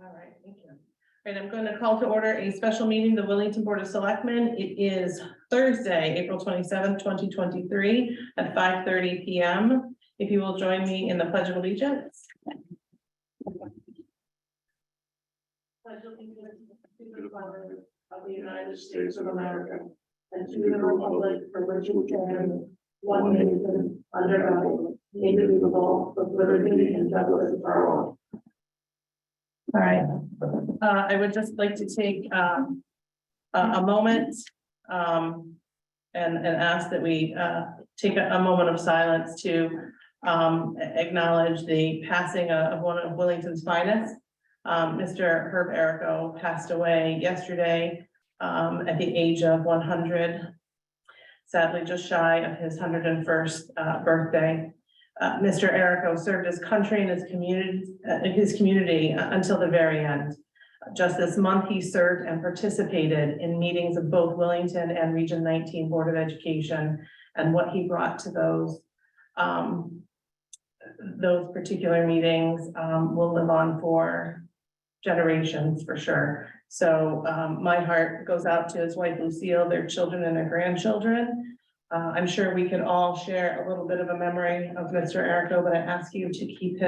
All right, thank you. All right, I'm going to call to order a special meeting, the Wellington Board of Selectmen. It is Thursday, April 27th, 2023 at 5:30 p.m. If you will join me in the Pledge of Allegiance. Pledge allegiance to the flag of the United States of America and to the republic for which it stands, one nation, under God, indivisible, with liberty and justice for all. All right. I would just like to take a moment and ask that we take a moment of silence to acknowledge the passing of one of Wellington's finest. Mr. Herb Errico passed away yesterday at the age of 100, sadly just shy of his 101st birthday. Mr. Errico served his country and his community until the very end. Just this month, he served and participated in meetings of both Wellington and Region 19 Board of Education, and what he brought to those particular meetings will live on for generations for sure. So my heart goes out to his wife Lucille, their children and their grandchildren. I'm sure we can all share a little bit of a memory of Mr. Errico, but I ask you to keep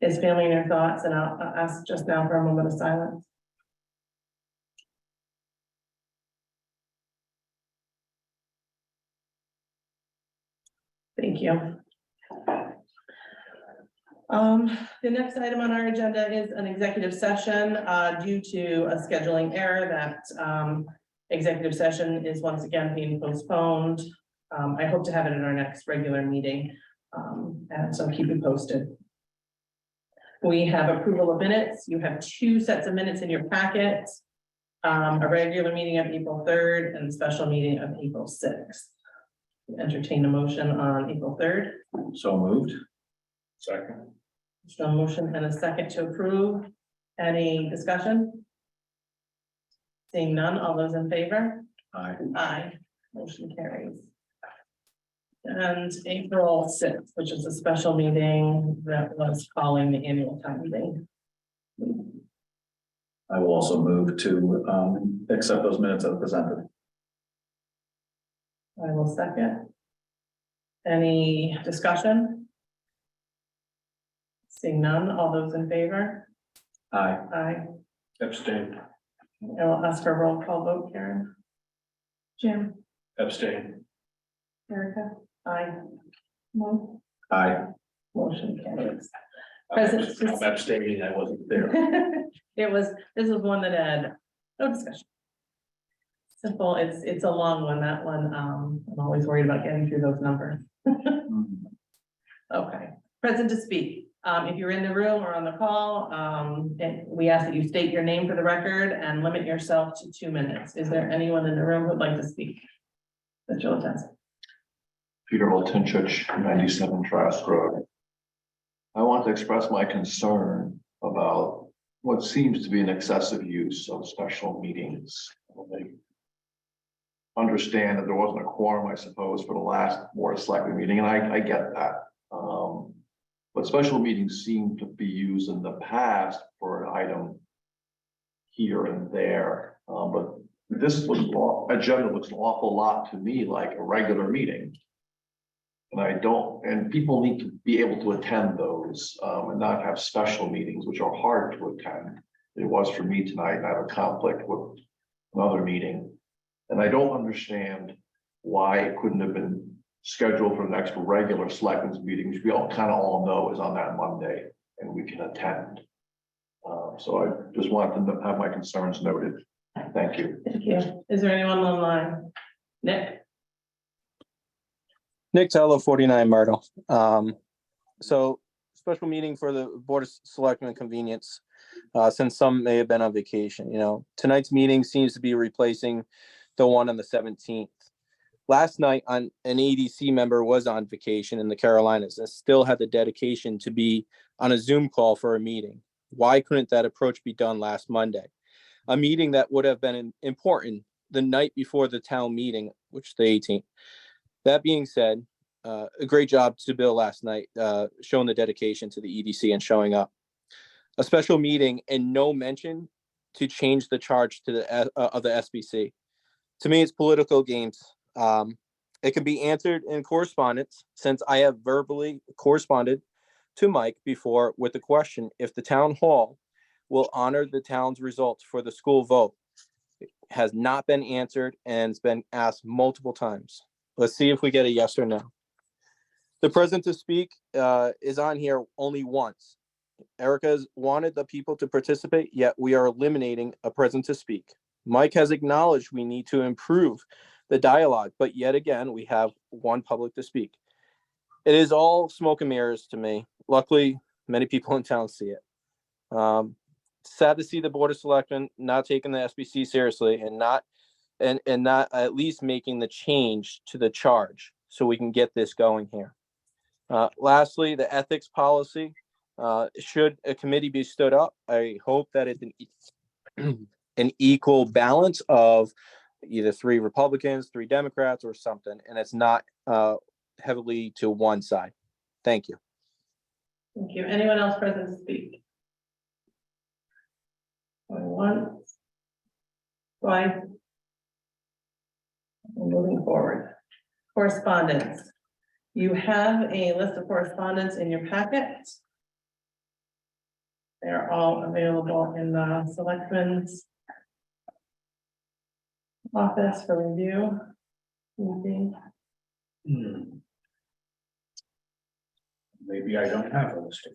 his family in your thoughts, and I'll ask just now for a moment of silence. Thank you. The next item on our agenda is an executive session due to a scheduling error. That executive session is once again being postponed. I hope to have it in our next regular meeting, and so keep it posted. We have approval of minutes. You have two sets of minutes in your packet, a regular meeting of April 3rd and a special meeting of April 6th. Entertain a motion on April 3rd. So moved. Second. So a motion and a second to approve. Any discussion? Seeing none, all those in favor? Aye. Aye. Motion carries. And April 6th, which is a special meeting that was calling the annual town meeting. I will also move to accept those minutes as presented. I will second. Any discussion? Seeing none, all those in favor? Aye. Aye. Abstain. I will ask for a roll call vote, Karen. Jim? Abstain. Erica? Aye. No? Aye. Motion carries. I'm abstaining. I wasn't there. This was one that had no discussion. Simple, it's a long one, that one, I'm always worried about getting through those numbers. Okay, present to speak. If you're in the room or on the call, and we ask that you state your name for the record and limit yourself to 2 minutes. Is there anyone in the room who'd like to speak? That you'll attest. Peter Voltinchich, 97 Trask Road. I want to express my concern about what seems to be an excessive use of special meetings. I understand that there wasn't a quorum, I suppose, for the last Board of Selectmen meeting, and I get that. But special meetings seem to be used in the past for an item here and there. But this agenda looks an awful lot to me like a regular meeting. And people need to be able to attend those and not have special meetings, which are hard to attend. It was for me tonight, and I have a conflict with another meeting. And I don't understand why it couldn't have been scheduled for the next regular selectmen's meeting, which we all know is on that Monday, and we can attend. So I just wanted to have my concerns noted. Thank you. Thank you. Is there anyone online? Nick? Nick Tello, 49 Myrtle. So special meeting for the Board of Selectmen convenience, since some may have been on vacation. Tonight's meeting seems to be replacing the one on the 17th. Last night, an ADC member was on vacation in the Carolinas and still had the dedication to be on a Zoom call for a meeting. Why couldn't that approach be done last Monday? A meeting that would have been important the night before the town meeting, which is the 18th. That being said, a great job to Bill last night, showing the dedication to the EDC and showing up. a special meeting and no mention to change the charge to the of the SBC. To me, it's political games. It can be answered in correspondence, since I have verbally corresponded to Mike before with the question if the town hall will honor the town's results for the school vote. It has not been answered and it's been asked multiple times. Let's see if we get a yes or no. The present to speak is on here only once. Erica's wanted the people to participate, yet we are eliminating a present to speak. Mike has acknowledged we need to improve the dialogue, but yet again, we have one public to speak. It is all smoke and mirrors to me. Luckily, many people in town see it. Sad to see the Board of Selectmen not taking the SBC seriously and not at least making the change to the charge so we can get this going here. Lastly, the ethics policy. Should a committee be stood up, I hope that it's an equal balance of either 3 Republicans, 3 Democrats, or something, and it's not heavily to one side. Thank you. Thank you. Anyone else present to speak? Going once. Twice. Moving forward. Correspondence. You have a list of correspondence in your packet. They're all available in the Selectman's office for review. Maybe I don't have a list.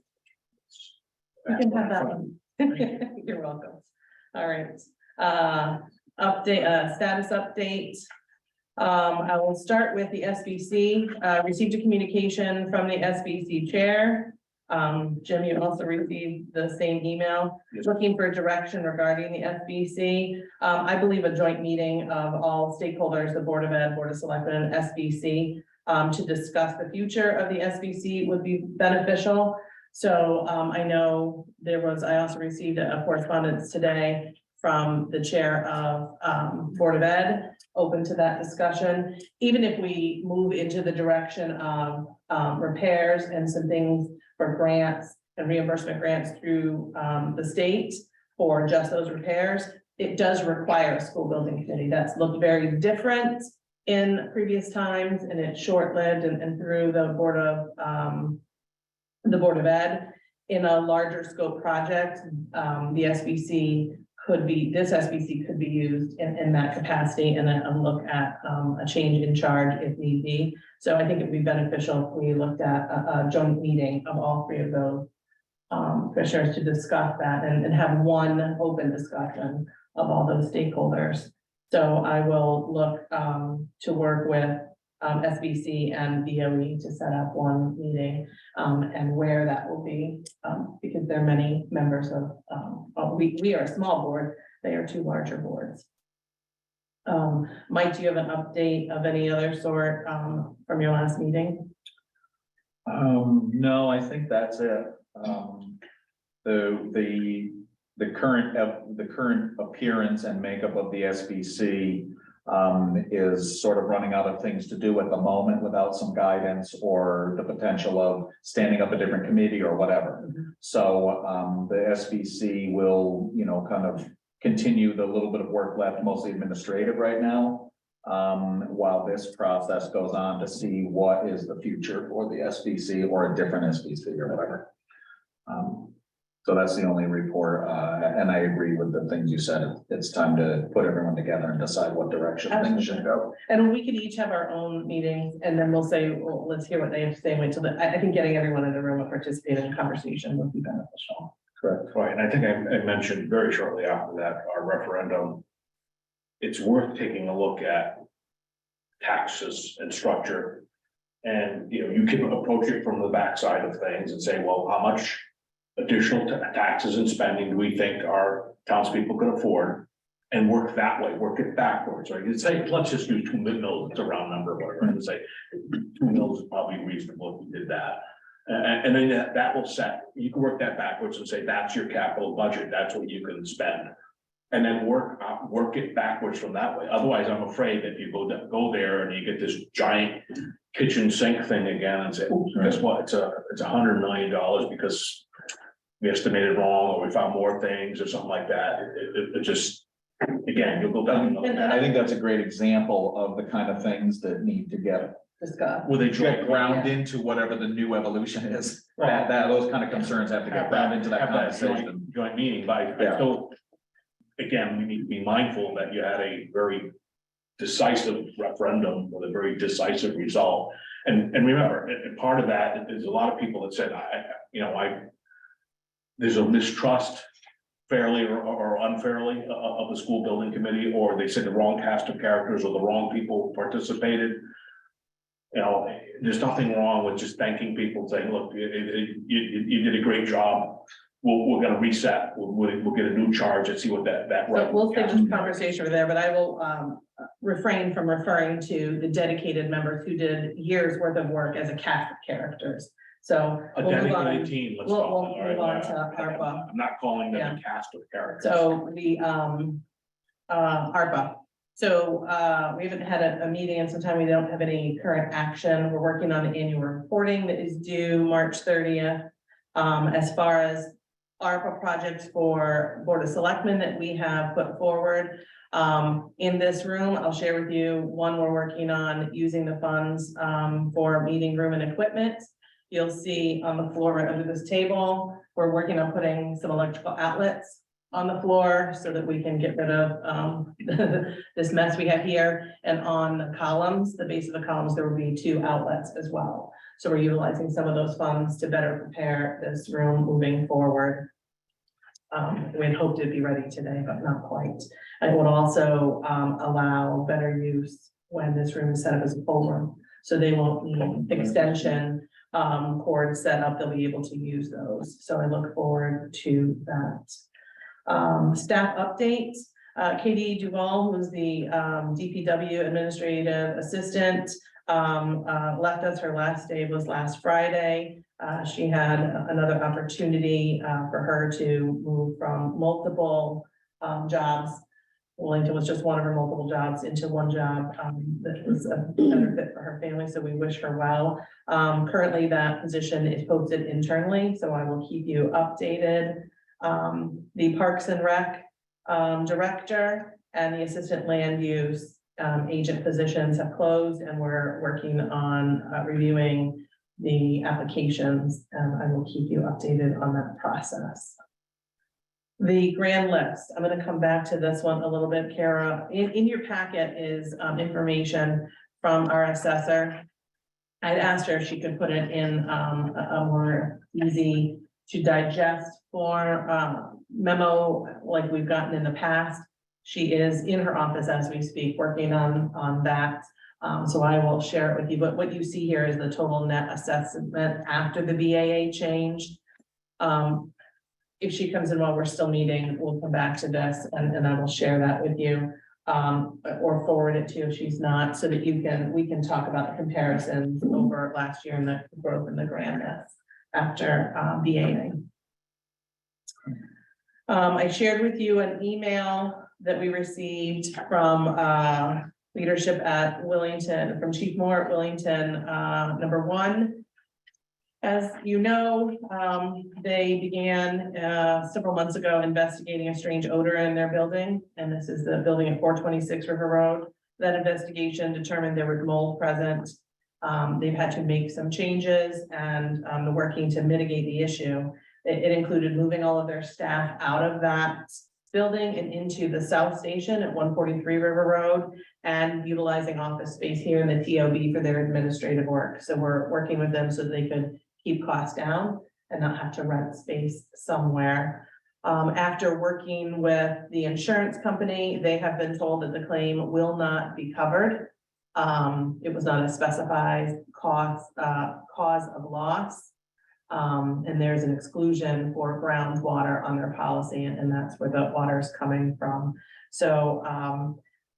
You can have that one. You're welcome. All right. Update, status update. I will start with the SBC. Received a communication from the SBC chair. Jim, you also received the same email, looking for direction regarding the SBC. I believe a joint meeting of all stakeholders, the Board of Ed, Board of Selectmen, and SBC, to discuss the future of the SBC would be beneficial. So I know I also received a correspondence today from the chair of Board of Ed, open to that discussion. Even if we move into the direction of repairs and some things for grants and reimbursement grants through the state for just those repairs, it does require a school building committee. That's looked very different in previous times, and it's short-lived and through the Board of Ed. In a larger scope project, the SBC this SBC could be used in that capacity, and then a look at a change in charge if need be. So I think it'd be beneficial if we looked at a joint meeting of all 3 of those commissioners to discuss that and have one open discussion of all those stakeholders. So I will look to work with SBC and BOE to set up one meeting and where that will be, because there are many members of, we are a small board, they are 2 larger boards. Mike, do you have an update of any other sort from your last meeting? No, I think that's it. The current appearance and makeup of the SBC is sort of running out of things to do at the moment without some guidance or the potential of standing up a different committee or whatever. So the SBC will, kind of continue the little bit of work left, mostly administrative right now, while this process goes on to see what is the future for the SBC or a different SBC or whatever. So that's the only report, and I agree with the things you said. It's time to put everyone together and decide what direction things should go. And we could each have our own meetings, and then we'll say, well, let's hear what they have to say. Wait till I think getting everyone in the room and participating in the conversation would be beneficial. Correct. Right, and I think I mentioned very shortly after that, our referendum, it's worth taking a look at taxes and structure. And, you can approach it from the backside of things and say, well, how much additional taxes and spending do we think our townspeople can afford? And work that way, work it backwards, right? You'd say, let's just use 2 mils, it's a round number, whatever, and say 2 mils is probably reasonable if we did that. And then that will set, you can work that backwards and say, that's your capital budget, that's what you can spend. And then work it backwards from that way. Otherwise, I'm afraid that you go there and you get this giant kitchen sink thing again and say, guess what, it's $100 million because we estimated wrong, or we found more things or something like that. It just, again, you'll go down. And I think that's a great example of the kind of things that need to get Will they get ground into whatever the new evolution is. Those kind of concerns have to get ground into that have conversation. joint meeting, but I Yeah. still, again, we need to be mindful that you had a very decisive referendum with a very decisive result. And remember, and part of that is a lot of people that said, there's a mistrust fairly or unfairly of the school building committee, or they said the wrong cast of characters or the wrong people participated. There's nothing wrong with just thanking people, saying, look, you did a great job. We're gonna reset, we'll get a new charge and see what that. So we'll save this conversation over there, but I will refrain from referring to the dedicated members who did years worth of work as a cast of characters. So A we'll move on. dedicated team, let's We'll call it. move All on right, to ARPA. I'm not calling them a cast of characters. So the ARPA. So we haven't had a meeting in some time. We don't have any current action. We're working on the annual reporting that is due March 30th. As far as ARPA projects for Board of Selectmen that we have put forward in this room, I'll share with you one we're working on using the funds for meeting room and equipment. You'll see on the floor right under this table, we're working on putting some electrical outlets on the floor so that we can get rid of this mess we have here. And on the columns, the base of the columns, there will be 2 outlets as well. So we're utilizing some of those funds to better prepare this room moving forward. We had hoped it'd be ready today, but not quite. And it would also allow better use when this room is set up as a full room. So they won't need extension cords set up. They'll be able to use those. So I look forward to that. Staff updates. Katie Duval, who is the DPW administrative assistant, left us. Her last day was last Friday. She had another opportunity for her to move from multiple jobs. Wellington was just one of her multiple jobs into one job that was a better fit for her family. So we wish her well. Currently that position is posted internally, so I will keep you updated. The Parks and Rec director and the assistant land use agent positions have closed, and we're working on reviewing the applications, and I will keep you updated on that process. The grand list, I'm going to come back to this one a little bit, Kara. In your packet is information from our assessor. I'd asked her if she could put it in a more easy to digest form memo like we've gotten in the past. She is in her office as we speak, working on that. So I will share it with you, but what you see here is the total net assessment after the BAA changed. If she comes in while we're still meeting, we'll come back to this and I will share that with you. Or forward it to you if she's not, so that we can talk about the comparisons over last year and the growth in the grand list after BAA. I shared with you an email that we received from leadership at Wellington, from Chief Moore at Wellington, #1. As you know, they began several months ago investigating a strange odor in their building, and this is the building at 426 River Road. That investigation determined there was mold present. They've had to make some changes and they're working to mitigate the issue. It included moving all of their staff out of that building and into the south station at 143 River Road, and utilizing office space here in the TOB for their administrative work. So we're working with them so they could keep costs down and not have to rent space somewhere. After working with the insurance company, they have been told that the claim will not be covered. It was not a specified cause of loss. And there's an exclusion for groundwater on their policy, and that's where the water is coming from. So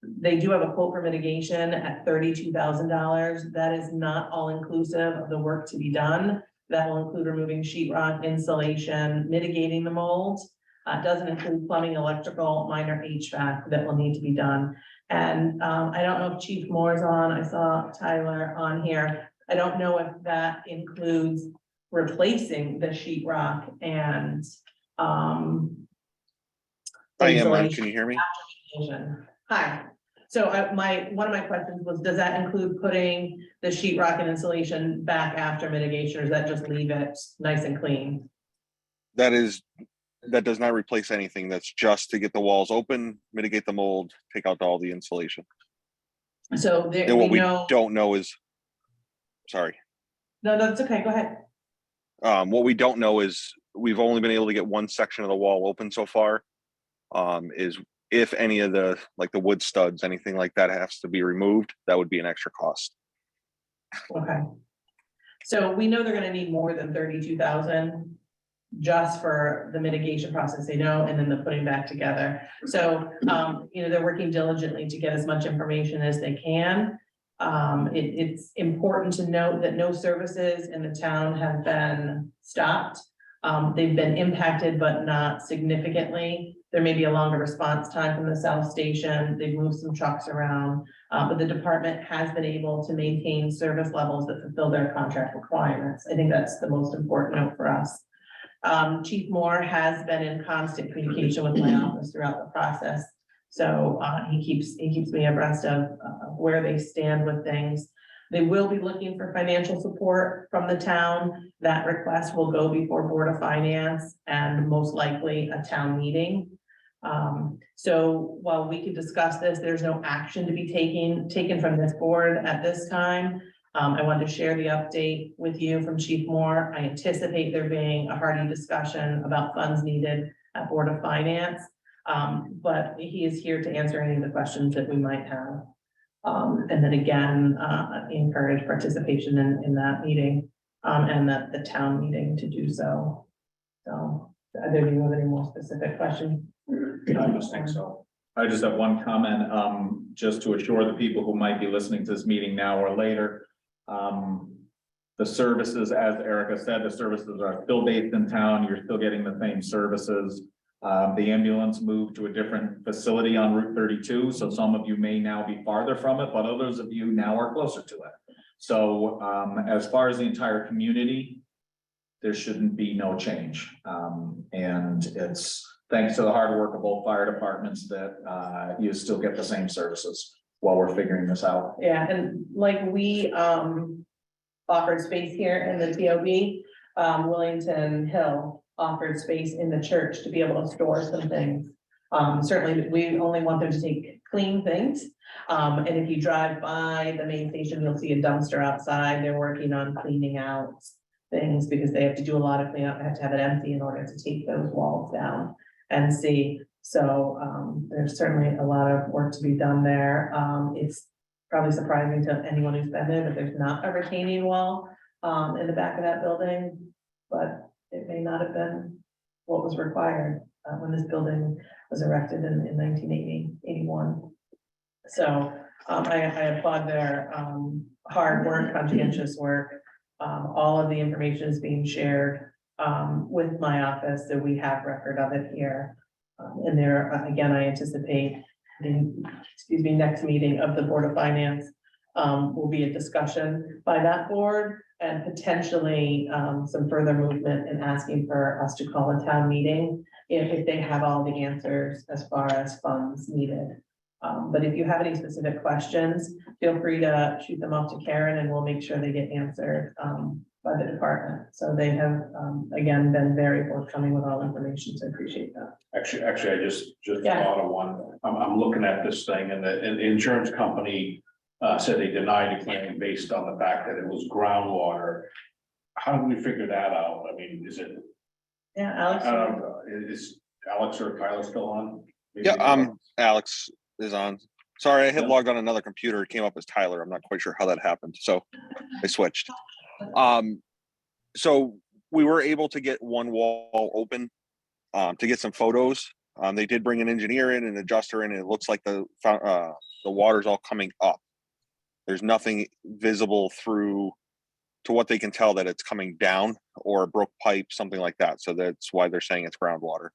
they do have a quote for mitigation at $32,000. That is not all inclusive of the work to be done. That will include removing sheetrock, insulation, mitigating the mold. It doesn't include plumbing, electrical, minor HVAC that will need to be done. And I don't know if Chief Moore's on. I saw Tyler on here. I don't know if that includes replacing the sheetrock and, I am, insulation can you hear me? application. Hi, so one of my questions was, does that include putting the sheetrock and insulation back after mitigation, or does that just leave it nice and clean? That does not replace anything. That's just to get the walls open, mitigate the mold, take out all the insulation. So there, And we what we know, don't know is, sorry. no, that's okay, go ahead. What we don't know is we've only been able to get one section of the wall open so far. Is if any of the, like the wood studs, anything like that has to be removed, that would be an extra cost. Okay. So we know they're gonna need more than 32,000 just for the mitigation process, they know, and then the putting back together. So, they're working diligently to get as much information as they can. It's important to note that no services in the town have been stopped. They've been impacted, but not significantly. There may be a longer response time from the south station. They've moved some trucks around, but the department has been able to maintain service levels that fulfill their contract requirements. I think that's the most important note for us. Chief Moore has been in constant communication with my office throughout the process. So he keeps me abreast of where they stand with things. They will be looking for financial support from the town. That request will go before Board of Finance and most likely a town meeting. So while we could discuss this, there's no action to be taken from this board at this time. I wanted to share the update with you from Chief Moore. I anticipate there being a hearty discussion about funds needed at Board of Finance. But he is here to answer any of the questions that we might have. And then again, encourage participation in that meeting, and the town meeting to do so. So, do you have any more specific questions? I just think so. I just have one comment, just to assure the people who might be listening to this meeting now or later. The services, as Erica said, the services are still based in town. You're still getting the same services. The ambulance moved to a different facility on Route 32, so some of you may now be farther from it, but others of you now are closer to it. So as far as the entire community, there shouldn't be no change. And it's thanks to the hard work of both fire departments that you still get the same services while we're figuring this out. Yeah, and like we offered space here in the TOB, Willington Hill offered space in the church to be able to store some things. Certainly, we only want them to take clean things. And if you drive by the main station, you'll see a dumpster outside. They're working on cleaning out things because they have to do a lot of cleanup. They have to have it empty in order to take those walls down and see. So there's certainly a lot of work to be done there. It's probably surprising to anyone who's been there that there's not a retaining wall in the back of that building, but it may not have been what was required when this building was erected in 1981. So I applaud their hard work, conscientious work. All of the information is being shared with my office, so we have record of it here. And there, again, I anticipate the, next meeting of the Board of Finance will be a discussion by that board and potentially some further movement in asking for us to call a town meeting if they have all the answers as far as funds needed. But if you have any specific questions, feel free to shoot them off to Karen and we'll make sure they get answered by the department. So they have, again, been very forthcoming with all information, so I appreciate that. Actually, I just Yeah. thought of one. I'm looking at this thing and the insurance company said they denied the claim based on the fact that it was groundwater. How do we figure that out? I mean, is it, Yeah, Alex. I don't know, is Alex or Kyla still on? Maybe Yeah, Alex is on. Sorry, I had Yeah. logged on another computer. It came up as Tyler. I'm not quite sure how that happened, so I switched. So we were able to get one wall open to get some photos. They did bring an engineer in, an adjuster in, and it looks like the water's all coming up. There's nothing visible through to what they can tell that it's coming down or a broke pipe, something like that. So that's why they're saying it's groundwater.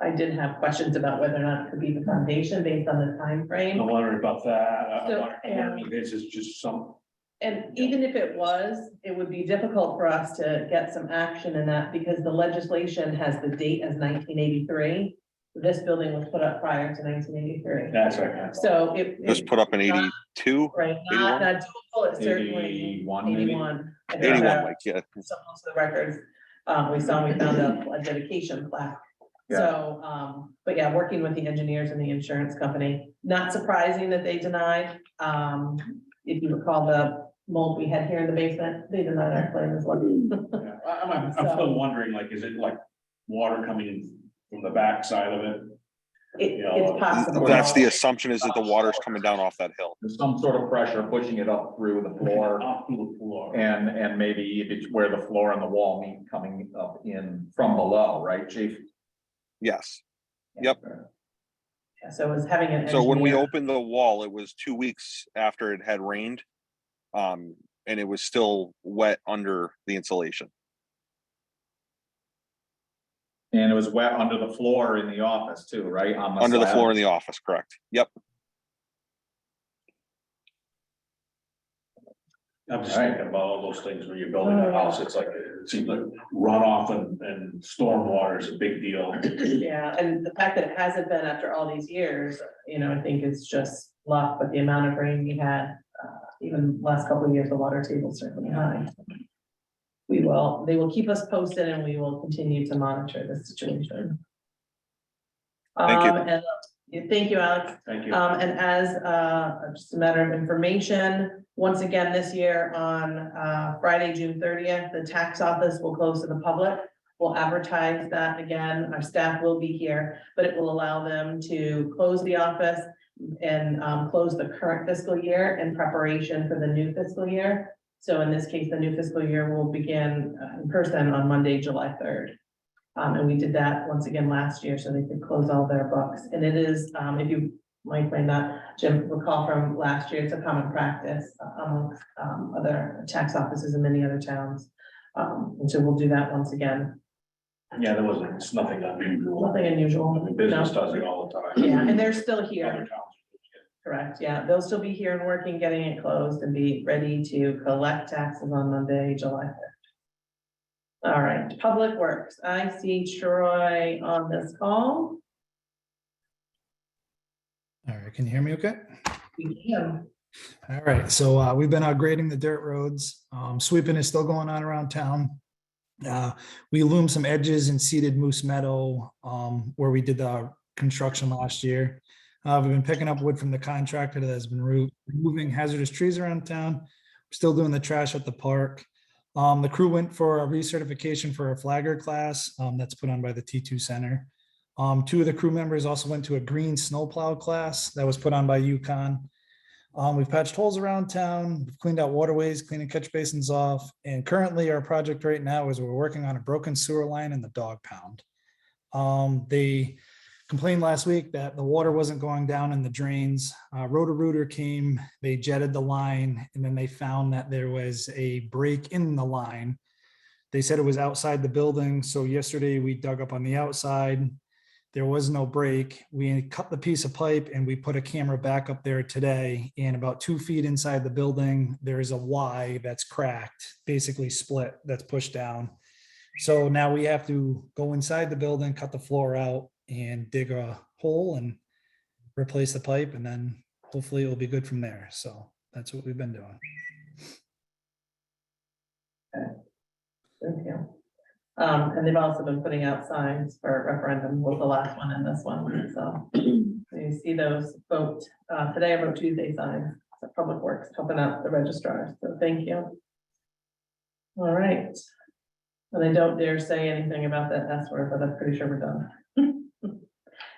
I did have questions about whether or not it could be the foundation based on the time frame. I'm wondering about that. So, I'm wondering if this is just some, And even if it was, it would be difficult for us to get some action in that because the legislation has the date as 1983. This building was put up prior to 1983. That's right. So it. It was put up in 82, Right, 81? not doable, it's certainly 81, maybe? 81. I think, 81, like, yeah. Some of the records, we found a dedication plaque. Yeah. So, but yeah, working with the engineers and the insurance company, not surprising that they denied. If you recall the mold we had here in the basement, they denied our claim as well. Yeah, I'm still wondering, like, is it like water coming in from the back side of it? It's possible. That's the assumption, is that the water's coming down off that hill. There's some sort of pressure pushing it up through the floor. Off through the floor. And maybe if it's where the floor and the wall meet coming up in from below, right, chief? Yes. Yep. Yeah, so it was having an. So when we engineer- opened the wall, it was 2 weeks after it had rained. And it was still wet under the insulation. And it was wet under the floor in the office too, right? On Under the slab? floor in the office, correct? Yep. I'm just Right. thinking about all those things when you're building a house, it's like, it seems like runoff and stormwater is a big deal. Yeah, and the fact that it hasn't been after all these years, I think it's just luck, but the amount of rain we had, even last couple of years, the water table's certainly high. They will keep us posted and we will continue to monitor the situation. Thank you. Thank you, Alex. Thank you. And as, just a matter of information, once again, this year on, Friday, June 30th, the tax office will close to the public. We'll advertise that again. Our staff will be here, but it will allow them to close the office and, close the current fiscal year in preparation for the new fiscal year. So in this case, the new fiscal year will begin in person on Monday, July 3rd. And we did that once again last year, so they could close all their books. And it is, if you might not, Jim, recall from last year, it's a common practice amongst other tax offices in many other towns. And so we'll do that once again. Yeah, it's nothing unusual. Nothing unusual. I mean, business No. does it all the time. Yeah, and they're still Other here. towns. Correct, yeah, they'll still be here and working, getting it closed and be ready to collect taxes on Monday, July 5th. All right, Public Works, I see Troy on this call. All right, can you hear me okay? We can. All right, so we've been out grading the dirt roads. Sweeping is still going on around town. We loomed some edges and seeded Moose Meadow where we did the construction last year. We've been picking up wood from the contractor that has been removing hazardous trees around town. We're still doing the trash at the park. The crew went for a recertification for a flagger class that's put on by the T2 Center. Two of the crew members also went to a green snowplow class that was put on by UConn. We've patched holes around town, we've cleaned out waterways, cleaning catch basins off. And currently our project right now is we're working on a broken sewer line in the dog pound. They complained last week that the water wasn't going down in the drains. Roto-Rooter came, they jetted the line, and then they found that there was a break in the line. They said it was outside the building. So yesterday we dug up on the outside. There was no break. We cut the piece of pipe and we put a camera back up there today. And about 2 feet inside the building, there is a Y that's cracked, basically split, that's pushed down. So now we have to go inside the building, cut the floor out and dig a hole and replace the pipe. And then hopefully it'll be good from there. So that's what we've been doing. Thank you. And they've also been putting out signs for referendum, was the last one and this one, so you see those vote, today I vote Tuesday signs, so Public Works helping out the registrars, so thank you. All right, and I don't dare say anything about that S word, but I'm pretty sure we're done.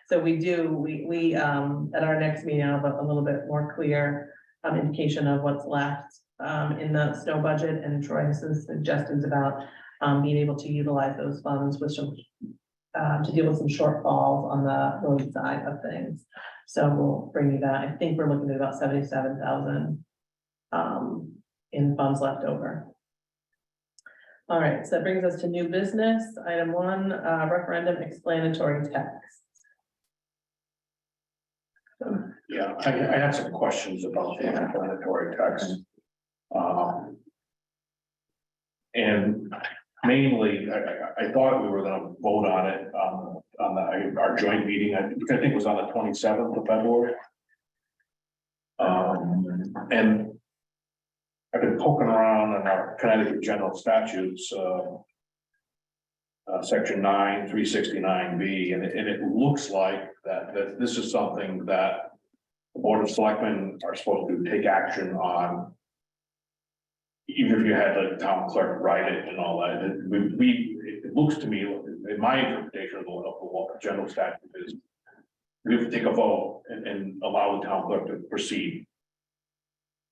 So we at our next meeting, I'll have a little bit more clear indication of what's left in the snow budget, and Troy has some suggestions about being able to utilize those funds with some, to deal with some shortfalls on the road side of things. So we'll bring you that. I think we're looking at about 77,000 in funds left over. All right, so that brings us to new business. Item 1, referendum explanatory text. Yeah, I had some questions about the explanatory text. And mainly, I thought we were gonna vote on it, on our joint meeting, which I think was on the 27th of February. And I've been poking around in our Connecticut General Statutes, section 9, 369B, and it looks like that this is something that the Board of Selectmen are supposed to take action on. Even if you had the town clerk write it and all that, it looks to me, in my interpretation of the general statute is, we have to take a vote and allow the town clerk to proceed.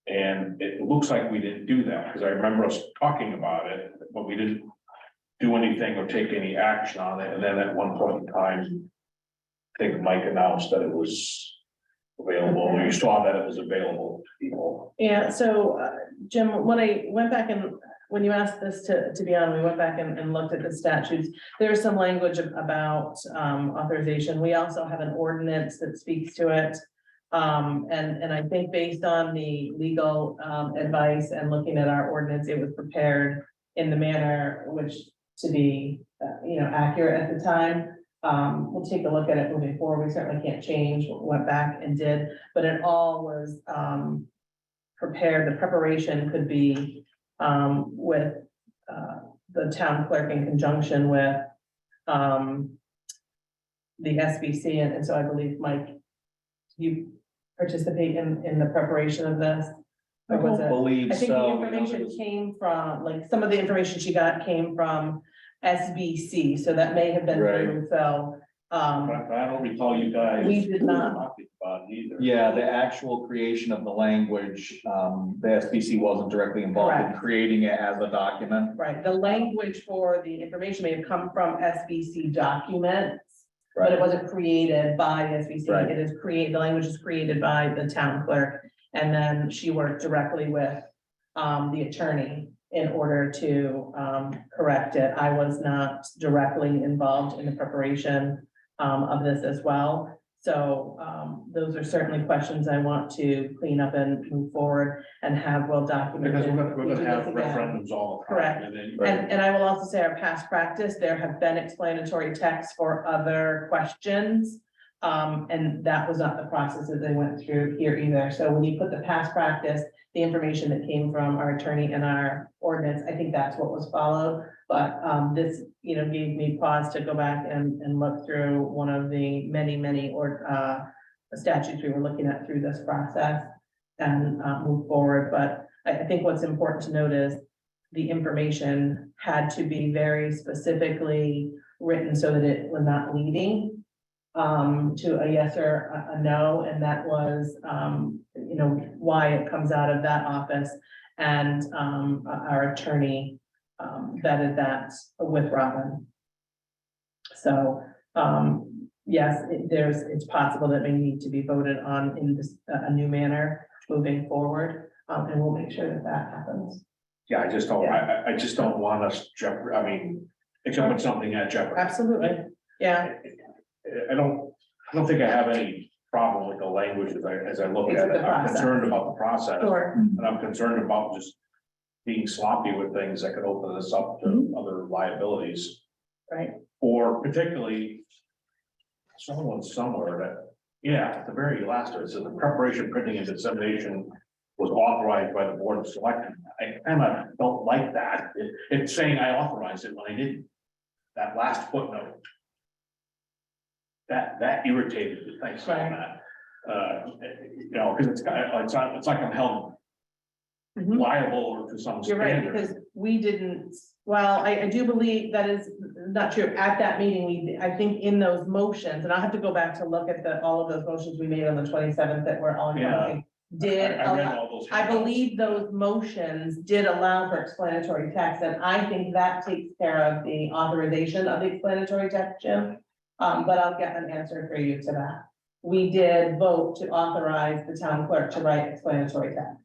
And it looks like we didn't do that, because I remember us talking about it, but we didn't do anything or take any action on it. And then at one point in time, I think Mike announced that it was available, or you saw that it was available to people. Yeah, so Jim, when I went back and, when you asked this to be on, we went back and looked at the statutes. There's some language about authorization. We also have an ordinance that speaks to it. And I think based on the legal advice and looking at our ordinance, it was prepared in the manner which to be, accurate at the time. We'll take a look at it moving forward. We certainly can't change what we went back and did, but it all was prepared. The preparation could be with the town clerk in conjunction with the SBC. And so I believe, Mike, you participate in the preparation of this? I Or was don't it? believe I think the so. information came from, like, some of the information she got came from SBC, so that may have been Right. through, so. But I don't recall you guys. We did not. talking about it either. Yeah, the actual creation of the language, the SBC wasn't directly involved in Correct. creating it as a document. Right, the language for the information may have come from SBC documents, but it wasn't created by SBC. Right. It is created, the language is created by the town clerk. And then she worked directly with the attorney in order to correct it. I was not directly involved in the preparation of this as well. So those are certainly questions I want to clean up and move forward and have well documented. Because we're We do gonna have this again. referendums all the time. Correct. And then, And I will also say our past practice, there have been explanatory texts for other questions. And that was not the process that they went through here either. So when you put the past practice, the information that came from our attorney and our ordinance, I think that's what was followed. But this, gave me pause to go back and look through one of the many statutes we were looking at through this process and move forward. But I think what's important to note is the information had to be very specifically written so that it was not leading to a yes or a no, and that was, why it comes out of that office. And our attorney vetted that with Robin. So, yes, it's possible that may need to be voted on in this, a new manner moving forward, and we'll make sure that that happens. yeah, I just don't, I just don't want us put something at jeopardy. Absolutely, yeah. I don't think I have any problem with the language as I look It's at the it. I'm process. concerned about the process. Sure. And I'm concerned about just being sloppy with things that could open this up to other liabilities. Right. Or particularly someone somewhere that, at the very last, it said the preparation, printing and dissemination was authorized by the Board of Selectmen. I kind of don't like that. It's saying I authorized it when I didn't. That last footnote. That irritated me. Thanks for that. Because it's like I'm held Mhm. liable to some You're right, standard. because we didn't, well, I do believe that is not true. At that meeting, I think in those motions, and I'll have to go back to look at all of those motions we made on the 27th that were all. Yeah. Did, I read all those. I believe those motions did allow for explanatory text, and I think that takes care of the authorization of the explanatory text, Jim. But I'll get an answer for you to that. We did vote to authorize the town clerk to write explanatory text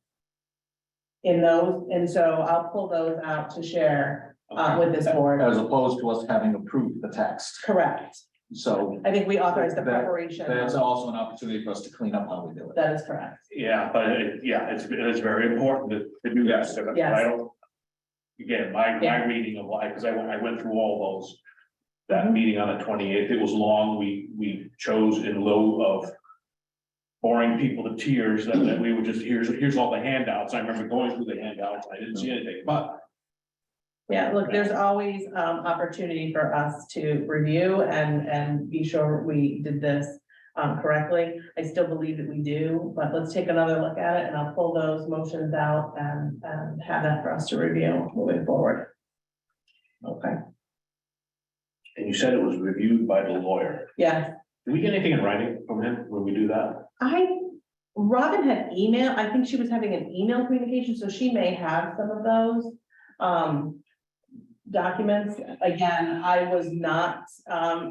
in those, and so I'll pull those out to share with this board. As opposed to us having approved the text. Correct. So I think we authorized the That- preparation. that's also an opportunity for us to clean up how we do it. That is correct. Yeah, but it's very important to do that, so Yes. I don't. Again, my Yeah. reading of life, because I went through all those. That Mhm. meeting on the 28th, it was long, we chose in lieu of. Boring people to tears, that we would just, here's all the handouts, I remember going through the handouts, I didn't see anything, but. Yeah, look, there's always opportunity for us to review and be sure we did this correctly. I still believe that we do, but let's take another look at it and I'll pull those motions out and have that for us to review moving forward. Okay, And you said it was reviewed by the lawyer. yeah, Do we get anything in writing from him when we do that? Robin had email, I think she was having an email communication, so she may have some of those documents. Again, I was not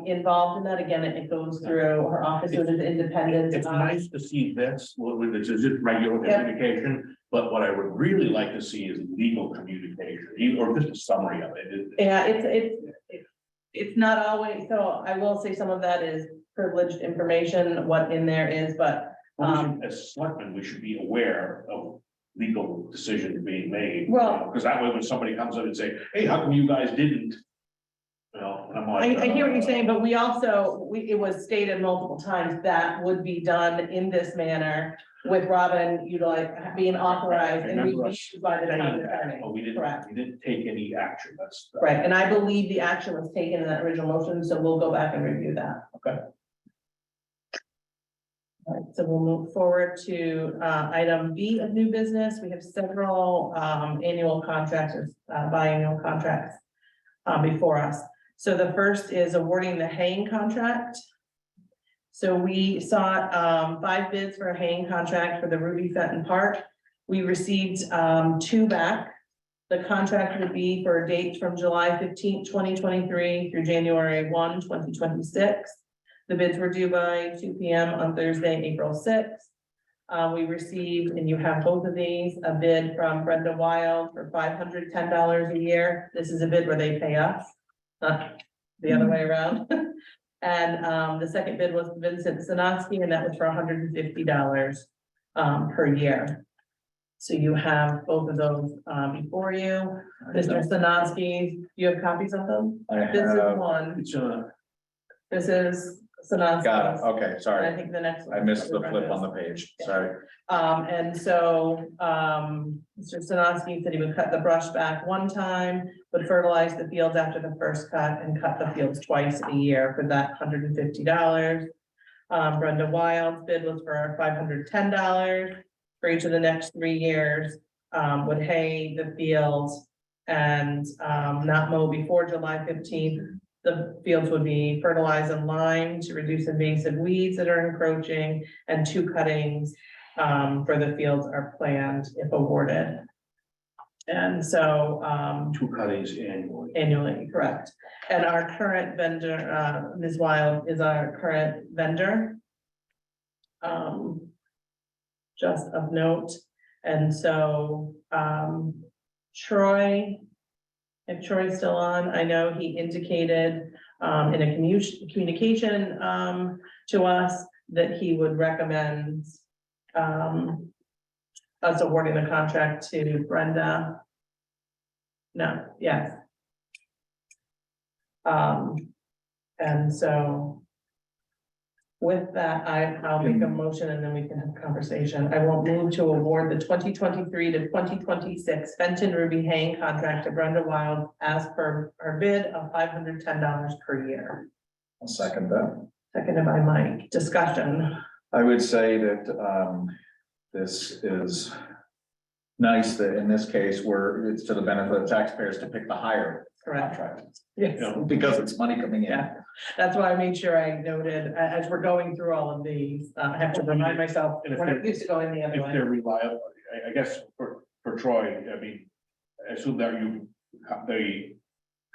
involved in that. Again, it goes through her office, it is independent. It's nice to see this, when it's just regular Yeah. communication, but what I would really like to see is legal communication, or just a summary of it. Yeah, it's not always, so I will say some of that is privileged information, what in there is, but As selectmen, we should be aware of legal decisions being made. Well- Because that way, when somebody comes up and say, hey, how come you guys didn't? You know, and I'm like. I hear what you're saying, but we also, it was stated multiple times that would be done in this manner with Robin being authorized and Remember reviewed us by the town saying that, attorney. but we Correct. didn't take any action, that's. Right, and I believe the action was taken in that original motion, so we'll go back and review that. Okay. All right, so we'll move forward to item B of new business. We have several annual contracts or biannual contracts before us. So the first is awarding the haying contract. So we sought 5 bids for a haying contract for the Ruby Fenton Park. We received 2 back. The contract would be for dates from July 15th, 2023 through January 1, 2026. The bids were due by 2 p.m. on Thursday, April 6th. We received, and you have both of these, a bid from Brenda Wild for $510 a year. This is a bid where they pay us, not the other way around. And the second bid was Vincent Sinofsky, and that was for $150 per year. So you have both of those before you. Mr. Sinofsky, you have copies of them? I This is have, one, It's this is Sinofsky. got it, okay, I sorry, think the next one. I missed the flip on the page, sorry. And so, Mr. Sinofsky said he would cut the brush back 1 time, would fertilize the fields after the first cut and cut the fields twice a year for that $150. Brenda Wild's bid was for $510 for each of the next 3 years, would hay the fields and, not mow before July 15th. The fields would be fertilized and limed to reduce invasive weeds that are encroaching, and 2 cuttings for the fields are planned if awarded. And so, 2 cuttings annually. annually, correct. And our current vendor, Ms. Wild is our current vendor. Just of note, and so, Troy, if Troy's still on, I know he indicated in a communication to us that he would recommend us awarding the contract to Brenda. No, yes. And so with that, I'll make a motion and then we can have a conversation. I will move to award the 2023 to 2026 Fenton Ruby haying contract to Brenda Wild as per our bid of $510 per year. I'll second that. Seconded by Mike. Discussion. I would say that this is nice that in this case, it's to the benefit of taxpayers to pick the higher Correct. contract. Yes. Because it's money coming in. Yeah. That's why I made sure I noted, as we're going through all of these, I have to remind myself, And if when I they're- used to go in the other If way. they're reliable, I guess for Troy, I mean, I assume that the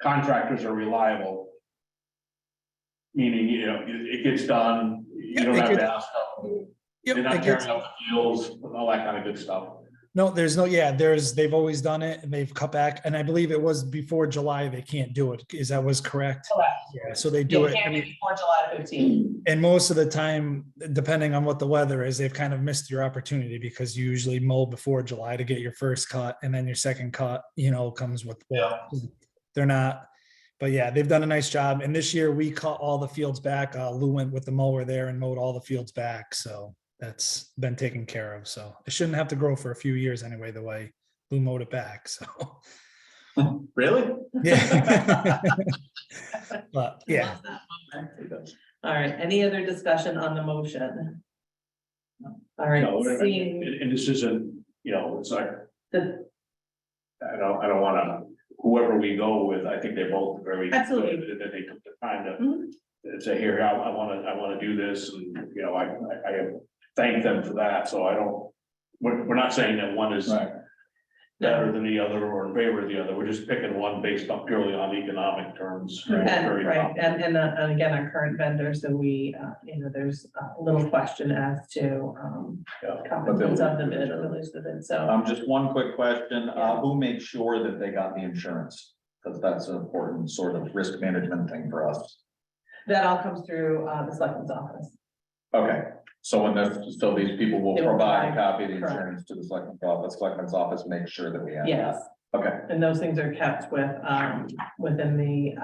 contractors are reliable. Meaning, it gets done, you don't have to ask them. Yep, They're not it gets- tearing up the fields, all that kind of good stuff. No, there's no, yeah, they've always done it and they've cut back. And I believe it was before July, they can't do it. Is that was correct? Correct. Yeah, so they do Yeah, it. can't be before July 15th. And most of the time, depending on what the weather is, they've kind of missed your opportunity because you usually mow before July to get your first cut and then your second cut, comes with. They're not, but yeah, they've done a nice job. And this year we cut all the fields back. Lou went with the mower there and mowed all the fields back. So that's been taken care of. So it shouldn't have to grow for a few years anyway, the way Lou mowed it back. So, Really? yeah. But yeah, All right, any other discussion on the motion? All right, No, seeing and this isn't, it's like, the, I don't wanna, whoever we go with, I think they're both very. Absolutely. good, that they took the time Mhm. to say, here, I wanna do this, and, I thank them for that, so I don't. We're not saying that one is Right. better than the other or in favor of the other, we're just picking one based on purely on economic terms. and, Very right, and again, our current vendor, so we, there's a little question as to, Yeah. competence of the bid or release the bid, so. Just one quick question, who made sure that they got the insurance? Because that's an important sort of risk management thing for us. That all comes through, the selectman's office. Okay, so so these people will They will provide a provide, copy of the correct. insurance to the selectman's office, make sure that we have that. Yes, Okay, and those things are kept with, within the,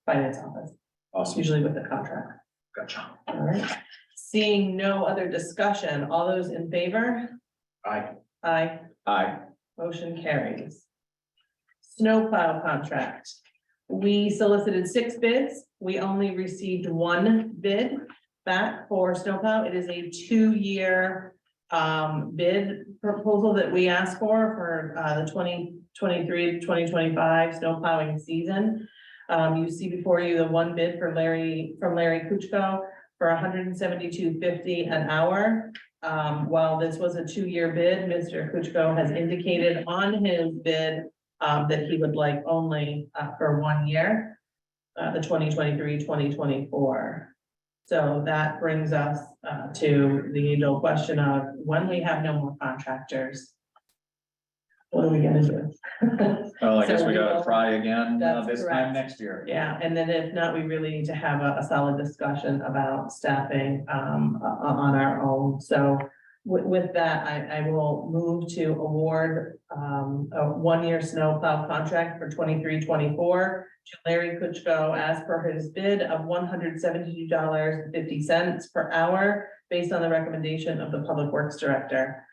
finance office, awesome, usually with the contract. gotcha. All right, seeing no other discussion, all those in favor? Aye. Aye, Aye, motion carries. Snowplow contract. We solicited 6 bids. We only received 1 bid back for snowplow. It is a 2-year bid proposal that we asked for the 2023-2025 snow plowing season. You see before you the 1 bid from Larry Kuchko for $172.50 an hour. While this was a 2-year bid, Mr. Kuchko has indicated on his bid that he would like only for 1 year, the 2023-2024. So that brings us to the age-old question of when we have no more contractors, what are we gonna do? well, I guess So we we gotta will- try again That's this correct. time next year. Yeah, and then if not, we really need to have a solid discussion about staffing on our own. So with that, I will move to award a 1-year snowplow contract for 23-24 to Larry Kuchko as per his bid of $172.50 per hour, based on the recommendation of the Public Works Director.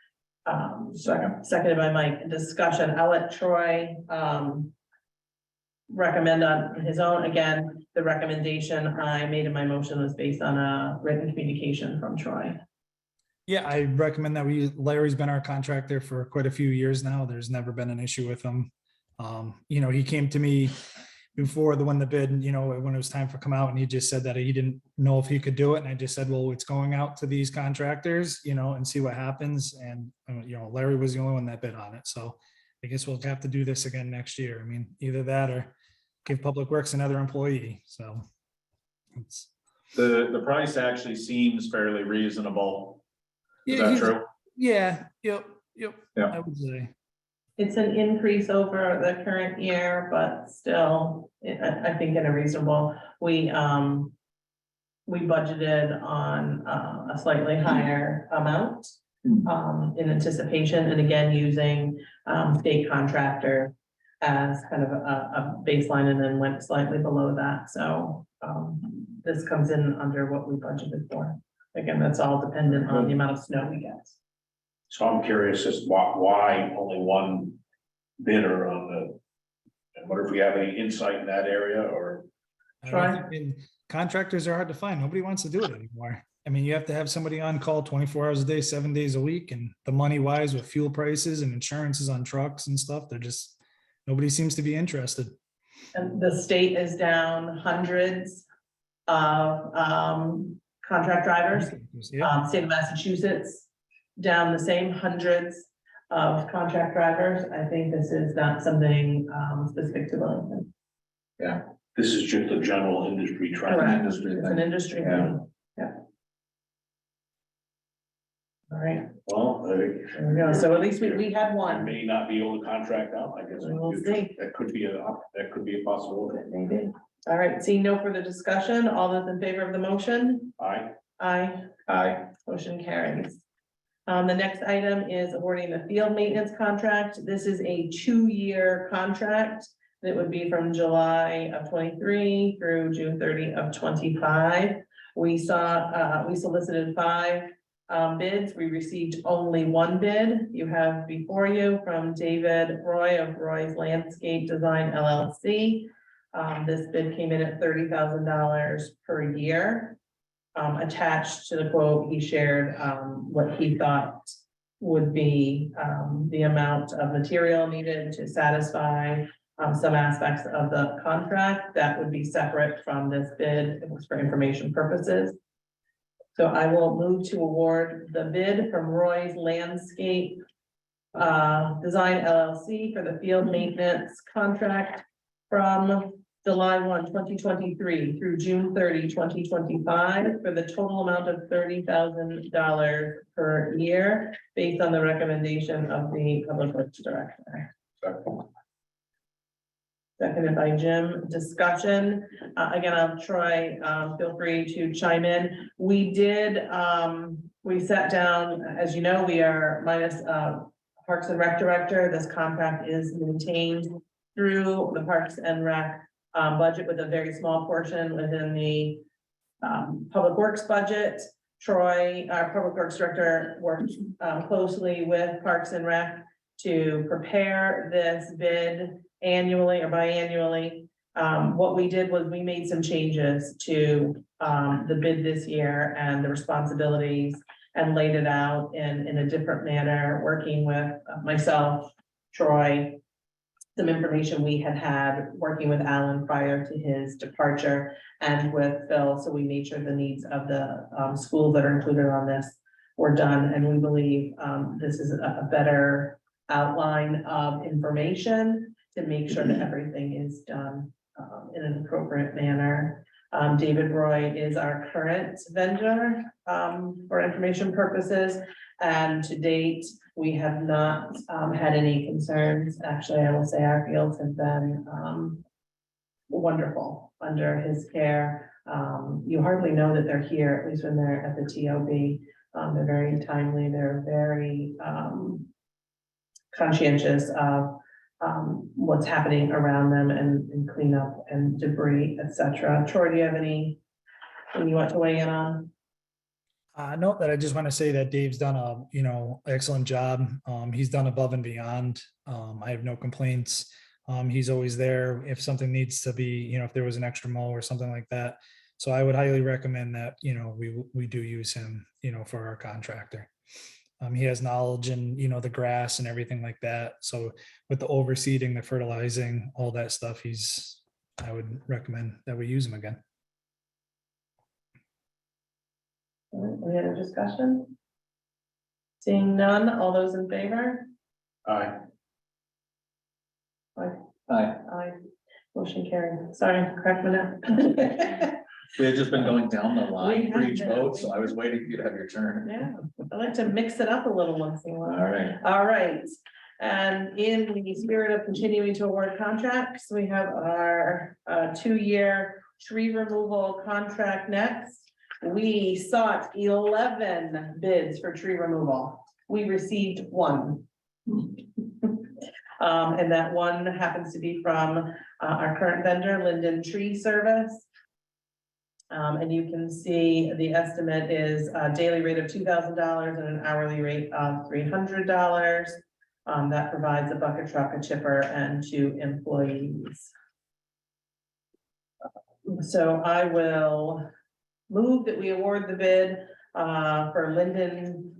Second. Seconded by Mike. Discussion. I'll let Troy recommend on his own. Again, the recommendation I made in my motion was based on a written communication from Troy. yeah, I recommend that Larry's been our contractor for quite a few years now. There's never been an issue with him. He came to me before the bid, when it was time for come out, and he just said that he didn't know if he could do it. And I just said, well, it's going out to these contractors, and see what happens. And, Larry was the only one that bid on it. So I guess we'll have to do this again next year. I mean, either that or give Public Works another employee. So it's. The price actually seems fairly reasonable. Is that he's- true? Yeah, yep, Yeah. I would say. It's an increase over the current year, but still, I think in a reasonable, we budgeted on a slightly higher amount in anticipation, and again, using state contractor as kind of a baseline, and then went slightly below that. So this comes in under what we budgeted for. Again, that's all dependent on the amount of snow we get. So I'm curious as why only 1 bidder on the, and what if we have any insight in that area, or? Troy? Contractors are hard to find. Nobody wants to do it anymore. I mean, you have to have somebody on call 24 hours a day, 7 days a week, and the money wise with fuel prices and insurances on trucks and stuff, nobody seems to be interested. And the state is down hundreds of contract drivers. Yeah, State of Massachusetts, down the same hundreds of contract drivers. I think this is not something specific to Wellington. This is just a general industry trend. Correct. Industry It's thing. an industry Yeah. thing. Yeah. All right, Well, There we go. So at least we had I one. may not be able to contract out, I guess. We'll see. That could be a possibility. Maybe. All right, seeing no further discussion, all those in favor of the motion? Aye. Aye. Aye. Motion carries. The next item is awarding the field maintenance contract. This is a 2-year contract. That would be from July of 23 through June 30 of 25. We solicited 5 bids. We received only 1 bid. You have before you from David Roy of Roy's Landscape Design LLC. This bid came in at $30,000 per year. Attached to the quote, he shared, what he thought would be, the amount of material needed to satisfy, some aspects of the contract that would be separate from this bid. It was for information purposes. So I will move to award the bid from Roy's Landscape, Design LLC for the field maintenance contract from July 1, 2023 through June 30, 2025 for the total amount of $30,000 per year based on the recommendation of the Public Works Director. Seconded by Jim. Discussion. Again, I'll try, feel free to chime in. We did, we sat down, as you know, we are minus Parks and Rec Director. This contract is maintained through the Parks and Rec budget with a very small portion within the Public Works budget. Troy, our Public Works Director, worked closely with Parks and Rec to prepare this bid annually or biannually. What we did was we made some changes to the bid this year and the responsibilities and laid it out in a different manner, working with myself, Troy, some information we had working with Alan prior to his departure and with Phil. So we made sure the needs of the schools that are included on this were done. And we believe this is a better outline of information to make sure that everything is done in an appropriate manner. David Roy is our current vendor for information purposes. And to date, we have not had any concerns. Actually, I will say our fields have been wonderful under his care. You hardly know that they're here, at least when they're at the TOB. They're very timely. They're very conscientious of what's happening around them and cleanup and debris, etc. Troy, do you have anything you want to weigh in on? No, that I just want to say that Dave's done a, excellent job. He's done above and beyond. I have no complaints. He's always there if something needs to be, if there was an extra mow or something like that. So I would highly recommend that, we do use him, for our contractor. He has knowledge in, the grass and everything like that. So with the overseeding, the fertilizing, all that stuff, I would recommend that we use him again. All right, any other discussion? Seeing none, all those in favor? Aye. Aye. Aye. Motion carried. Sorry, correct me now. We had just been going down the We line for have each been. vote, so I was waiting for you to have your turn. Yeah, I like to mix it up a little once in a while. All right. All right, and in the spirit of continuing to award contracts, we have our 2-year tree removal contract next. We sought 11 bids for tree removal. We received 1. And that one happens to be from our current vendor, Linden Tree Service. And you can see the estimate is a daily rate of $2,000 and an hourly rate of $300. That provides a bucket truck, a chipper, and 2 employees. So I will move that we award the bid for Linden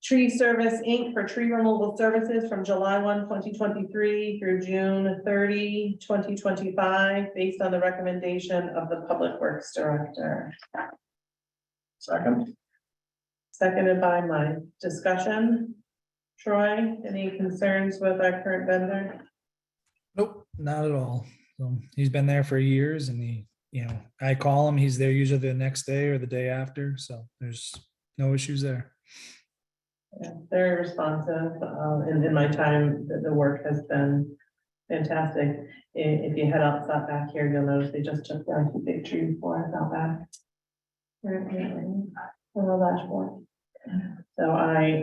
Tree Service, Inc. for tree removal services from July 1, 2023 through June 30, 2025, based on the recommendation of the Public Works Director. Second. Seconded by Mike. Discussion. Troy, any concerns with our current vendor? Nope, not at all. So he's been there for years and I call him, he's there usually the next day or the day after. So there's no issues there. Yeah, very responsive, in my time, the work has been fantastic. If you head outside back here, you'll notice they just took down 2 big trees for us out back. On the dashboard. So I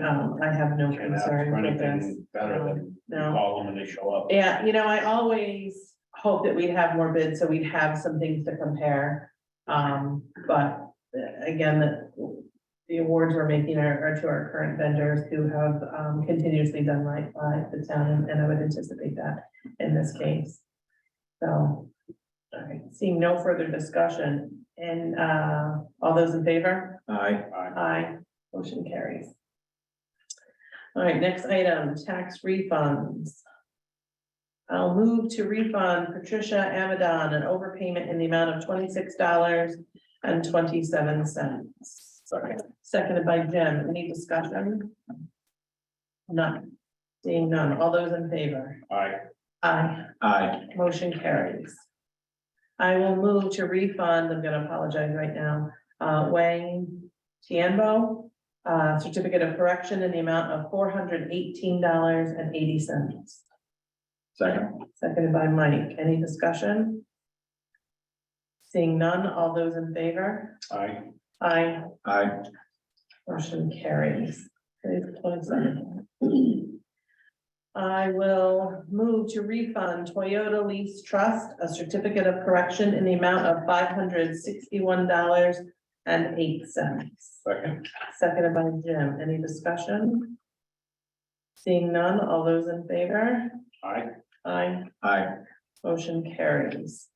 have no And that's concern with this. anything better than you No. call them and they show up. Yeah, I always hope that we'd have more bids, so we'd have some things to compare. But again, the awards we're making are to our current vendors who have continuously done right by the town, and I would anticipate that in this case. So, all right, seeing no further discussion, and all those in favor? Aye. Aye, motion carries. All right, next item, tax refunds. I'll move to refund Patricia Amadon an overpayment in the amount of $26.27. Seconded by Jim. Any discussion? None. Seeing none. All those in favor? Aye. Aye. Aye. Motion carries. I will move to refund, I'm gonna apologize right now, Wang Tianbo, certificate of correction in the amount of $418.80. Second. Seconded by Mike. Any discussion? Seeing none, all those in favor? Aye. Aye. Aye. Motion carries. Today's the 27th. I will move to refund Toyota Lease Trust a certificate of correction in the amount of $561.08. Second. Seconded by Jim. Any discussion? Seeing none, all those in favor? Aye. Aye. Aye. Motion carries.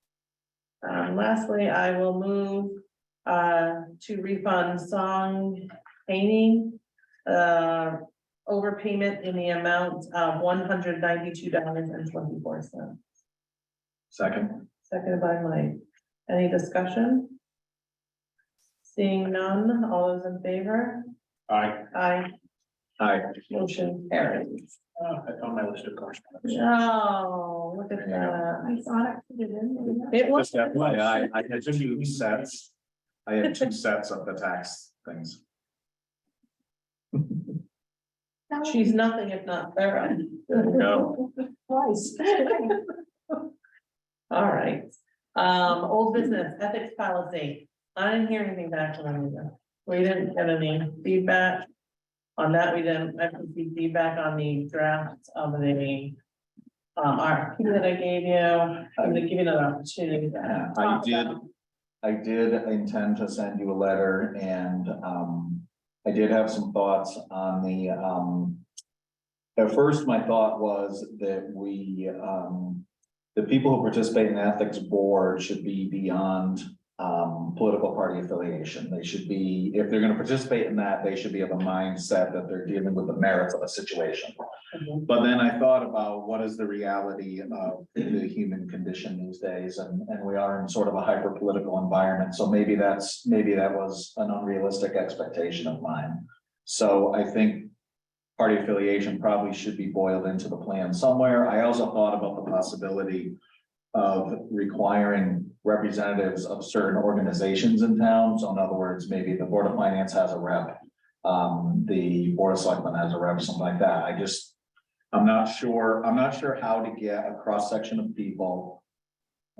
Lastly, I will move to refund Song Painting overpayment in the amount of $192.24. Second. Seconded by Mike. Any discussion? Seeing none, all those in favor? Aye. Aye. Aye. Motion carries. I found my list of correspondence. Oh, look at that. I saw it. Put it in. It was. Just FYI, I had 2 sets. I had 2 sets of the tax things. She's nothing if not thorough. No. Twice. All right, old business, ethics policy. I didn't hear anything back from them either. We didn't get any feedback on that. We didn't, I didn't see feedback on the draft of the RFP that I gave you. I'm gonna give you another opportunity. to talk about. I did intend to send you a letter, and I did have some thoughts on the at first, my thought was that the people who participate in the ethics board should be beyond political party affiliation. They should be, if they're gonna participate in that, they should be of a mindset that they're dealing with the merits of a situation. But then I thought about what is the reality of the human condition these days, and we are in sort of a hyper-political environment. So maybe that was an unrealistic expectation of mine. So I think party affiliation probably should be boiled into the plan somewhere. I also thought about the possibility of requiring representatives of certain organizations in town. So in other words, maybe the Board of Finance has a rep, the Board of Selectmen has a rep, something like that. I'm not sure how to get a cross-section of people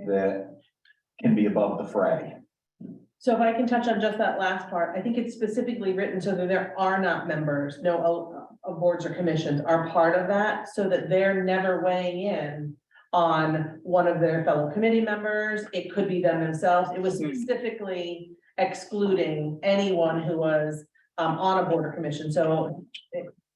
that can be above the fray. So if I can touch on just that last part, I think it's specifically written so that there are not members, no boards or commissions are part of that, so that they're never weighing in on one of their fellow committee members. It could be them themselves. It was specifically excluding anyone who was on a board or commission. So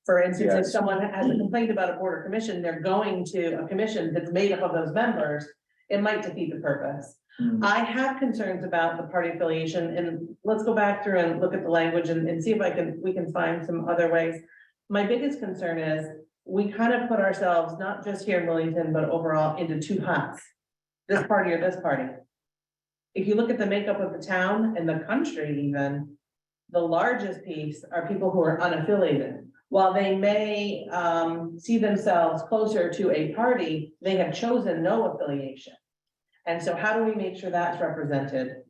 for instance, if Yes. someone has a complaint about a board or commission, they're going to a commission that's made up of those members, it might defeat the purpose. I have concerns about the party affiliation, and let's go back through and look at the language and see if we can find some other ways. My biggest concern is we kind of put ourselves, not just here in Wellington, but overall into 2 huts. This party or this party. If you look at the makeup of the town and the country even, the largest piece are people who are unaffiliated. While they may see themselves closer to a party, they have chosen no affiliation. And so how do we make sure that's represented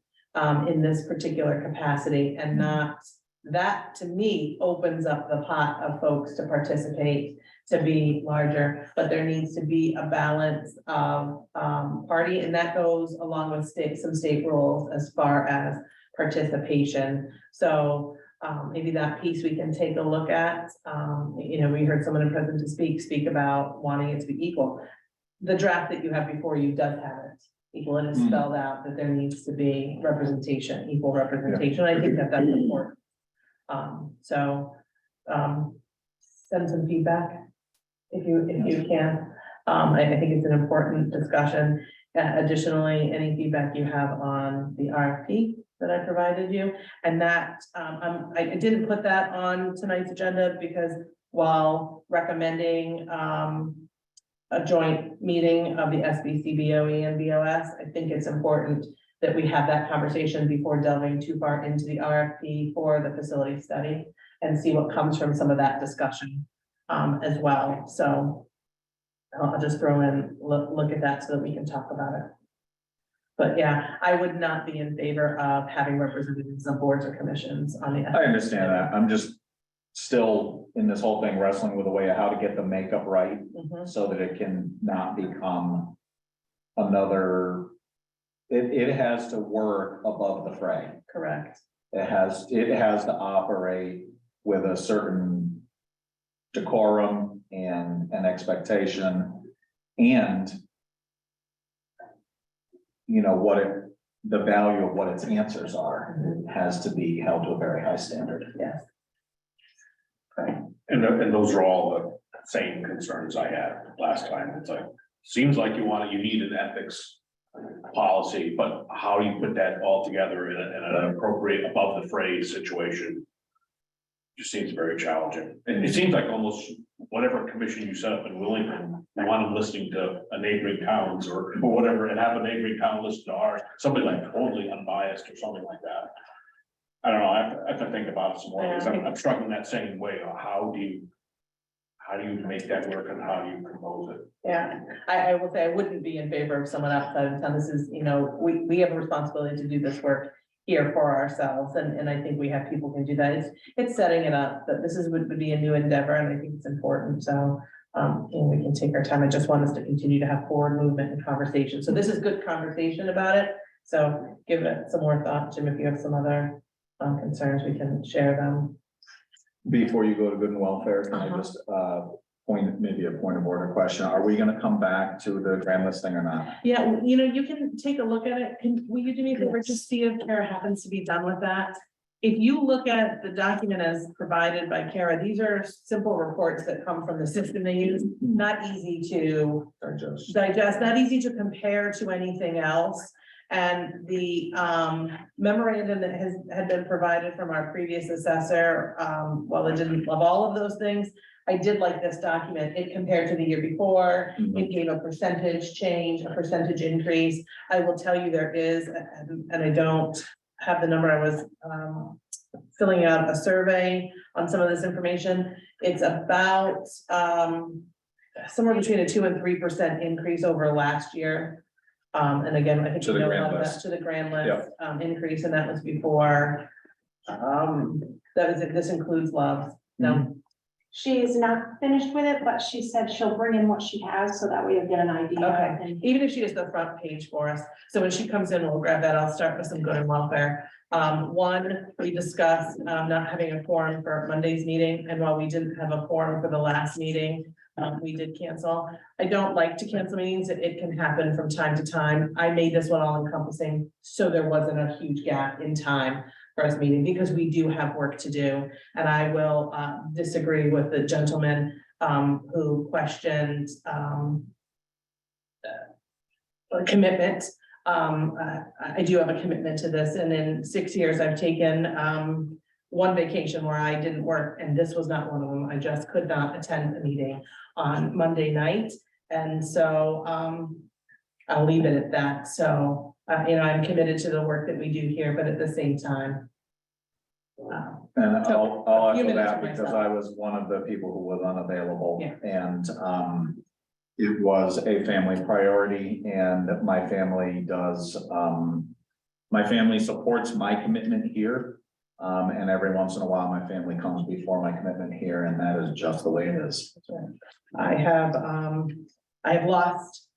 in this particular capacity and not that to me opens up the pot of folks to participate, to be larger, but there needs to be a balance of party, and that goes along with some state rules as far as participation. So maybe that piece we can take a look at. You know, we heard someone in present to speak about wanting it to be equal. The draft that you have before you does have it equal, and it's spelled out that there needs to be representation, equal representation. I think that that's important. So send some feedback if you can. I think it's an important discussion. Additionally, any feedback you have on the RFP that I provided you, and that I didn't put that on tonight's agenda because while recommending a joint meeting of the SBC, BOE and BOS, I think it's important that we have that conversation before delving too far into the RFP for the facility study and see what comes from some of that discussion as well. So I'll just throw in, look at that so that we can talk about it. But yeah, I would not be in favor of having representatives of boards or commissions on the. I understand that. I'm just still in this whole thing wrestling with a way of how to get the makeup right Mhm. so that it can not become another, it has to work above the fray. Correct. It has to operate with a certain decorum and an expectation, and you know, the value of what its answers are has to be held to a very high standard. Yes. And those are all the same concerns I had last time. It's like, seems like you need an ethics policy, but how do you put that all together in an appropriate above the fray situation? Just seems very challenging. And it seems like almost whatever commission you set up in Wellington, you want them listening to a neighboring towns or whatever, and have a neighboring town listen to ours, somebody like totally unbiased or something like that. I don't know, I have to think about it some more, because I'm struggling that same way. How do you make that work and how do you compose it? Yeah, I will say I wouldn't be in favor of someone outside of town. This is, you know, we have a responsibility to do this work here for ourselves, and I think we have people who can do that. It's setting it up, that this would be a new endeavor, and I think it's important, so and we can take our time. I just want us to continue to have forward movement and conversation. So this is good conversation about it, so give it some more thought. Jim, if you have some other concerns, we can share them. Before you go to good and welfare, can I just maybe a point of order question? Are we gonna come back to the grand listing or not? Yeah, you know, you can take a look at it. Will you do me a favor, just see if Kara happens to be done with that? If you look at the document as provided by Kara, these are simple reports that come from the system they use, not easy to digest, not easy to compare to anything else. And the memorandum that had been provided from our previous assessor, while I didn't love all of those things, I did like this document. It compared to the year before. It gave a percentage change, a percentage increase. I will tell you there is, and I don't have the number. I was filling out a survey on some of this information. It's about somewhere between a 2% and 3% increase over last year. And again, I think To you the know a grand lot of that, list. to the grand list increase, and that was before. This includes Love's. No, She is not finished with it, but she said she'll bring in what she has, so that way you'll get an idea. Okay. And Even if she does the front page for us, so when she comes in, we'll grab that. I'll start with some good and welfare. One, we discussed not having a quorum for Monday's meeting, and while we didn't have a quorum for the last meeting, we did cancel. I don't like to cancel meetings. It can happen from time to time. I made this one all encompassing, so there wasn't a huge gap in time for us meeting, because we do have work to do. And I will disagree with the gentleman who questioned commitment. I do have a commitment to this, and in 6 years, I've taken one vacation where I didn't work, and this was not one of them. I just could not attend a meeting on Monday night. And so I'll leave it at that. So, you know, I'm committed to the work that we do here, but at the same time. And So, I'll a few echo minutes that for because myself. I was one of the people who was unavailable. Yeah. And it was a family priority, and my family does, my family supports my commitment here. And every once in a while, my family comes before my commitment here, and that is just the way it is. I have lost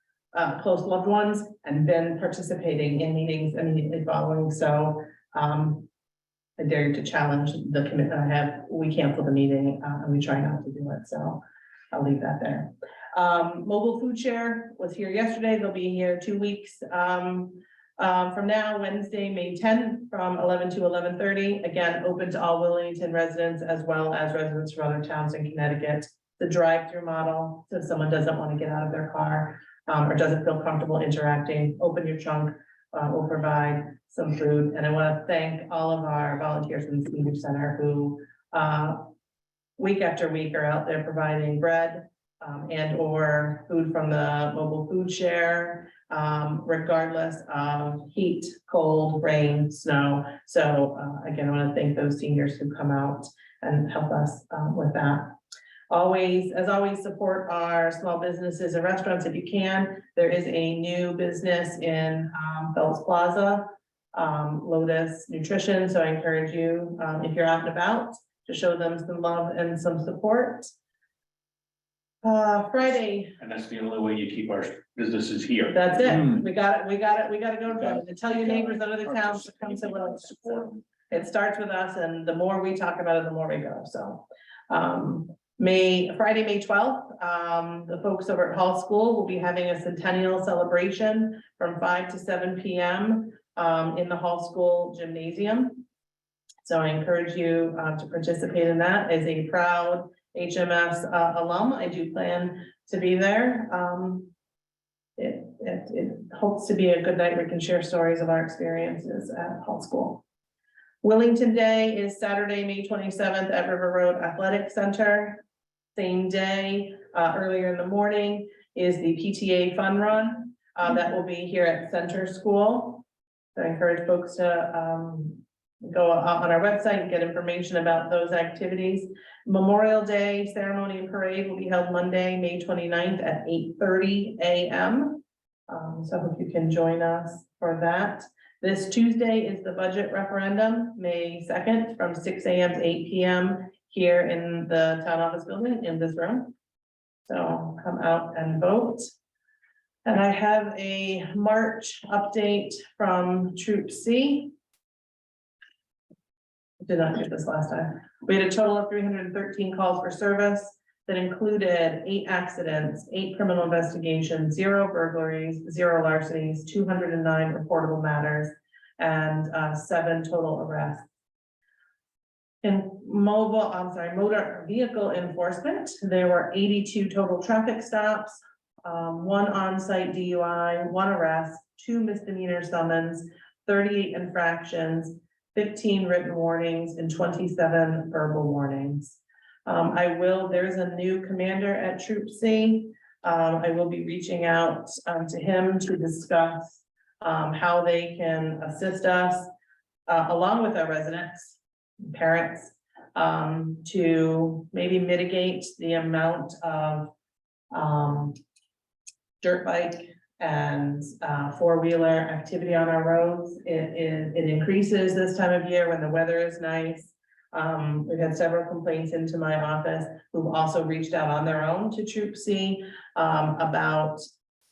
close loved ones and been participating in meetings immediately following, so I dare you to challenge the commitment I have. We cancel the meeting and we try not to do it, so I'll leave that there. Mobile food share was here yesterday. They'll be here 2 weeks from now, Wednesday, May 10th, from 11 to 11:30. Again, open to all Wilmington residents as well as residents from other towns in Connecticut. The drive-through model, so if someone doesn't want to get out of their car or doesn't feel comfortable interacting, open your trunk. We'll provide some food. And I want to thank all of our volunteers in the senior center who week after week are out there providing bread and or food from the mobile food share, regardless of heat, cold, rain, snow. So again, I want to thank those seniors who come out and help us with that. Always, as always, support our small businesses and restaurants if you can. There is a new business in Fells Plaza, Lotus Nutrition. So I encourage you, if you're out and about, to show them some love and some support. Friday. And that's the only way you keep our businesses here. That's it. We got it. Go and tell your neighbors in other towns to come to Willis. It starts with us, and the more we talk about it, the more we go. So Friday, May 12th, the folks over at Hall School will be having a centennial celebration from 5 to 7 p.m. In the Hall School gymnasium. So I encourage you to participate in that. As a proud HMS alum, I do plan to be there. It hopes to be a good night. We can share stories of our experiences at Hall School. Willington Day is Saturday, May 27th at River Road Athletic Center. Same day, earlier in the morning, is the PTA Fun Run that will be here at Center School. So I encourage folks to go on our website and get information about those activities. Memorial Day ceremony and parade will be held Monday, May 29th at 8:30 a.m. So I hope you can join us for that. This Tuesday is the budget referendum, May 2nd, from 6 a.m. to 8 p.m. here in the town office building in this room. So come out and vote. And I have a March update from Troop C. Did not get this last time. We had a total of 313 calls for service that included 8 accidents, 8 criminal investigations, 0 burglaries, 0 larcenies, 209 reportable matters, and 7 total arrests. In motor vehicle enforcement, there were 82 total traffic stops, 1 on-site DUI, 1 arrest, 2 misdemeanor summons, 38 infractions, 15 written warnings, and 27 verbal warnings. There's a new commander at Troop C. I will be reaching out to him to discuss how they can assist us along with our residents, parents, to maybe mitigate the amount of dirt bike and 4-wheeler activity on our roads. It increases this time of year when the weather is nice. We've had several complaints into my office who've also reached out on their own to Troop C about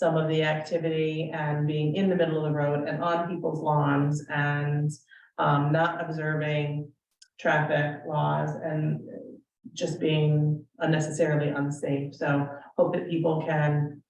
some of the activity and being in the middle of the road and on people's lawns and not observing traffic laws and just being unnecessarily unsafe. So hope that people can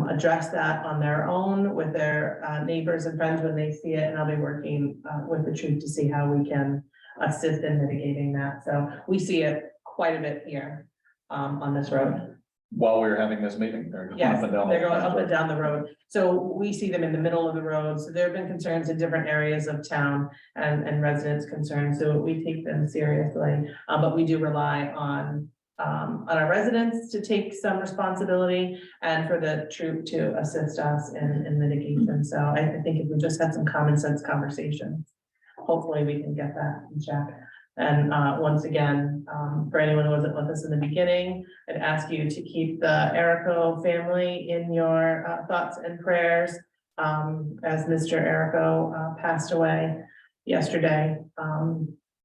address that on their own with their neighbors and friends when they see it. And I'll be working with the troop to see how we can assist in mitigating that. So we see it quite a bit here on this road. While we were having this meeting, they're going Yes, up and down. they're going up and down the road. So we see them in the middle of the road. So there have been concerns in different areas of town and residents' concerns. So we take them seriously, but we do rely on our residents to take some responsibility and for the troop to assist us in mitigation. So I think if we just had some common sense conversations, hopefully we can get that in check. And once again, for anyone who wasn't with us in the beginning, I'd ask you to keep the Erico family in your thoughts and prayers as Mr. Erico passed away yesterday.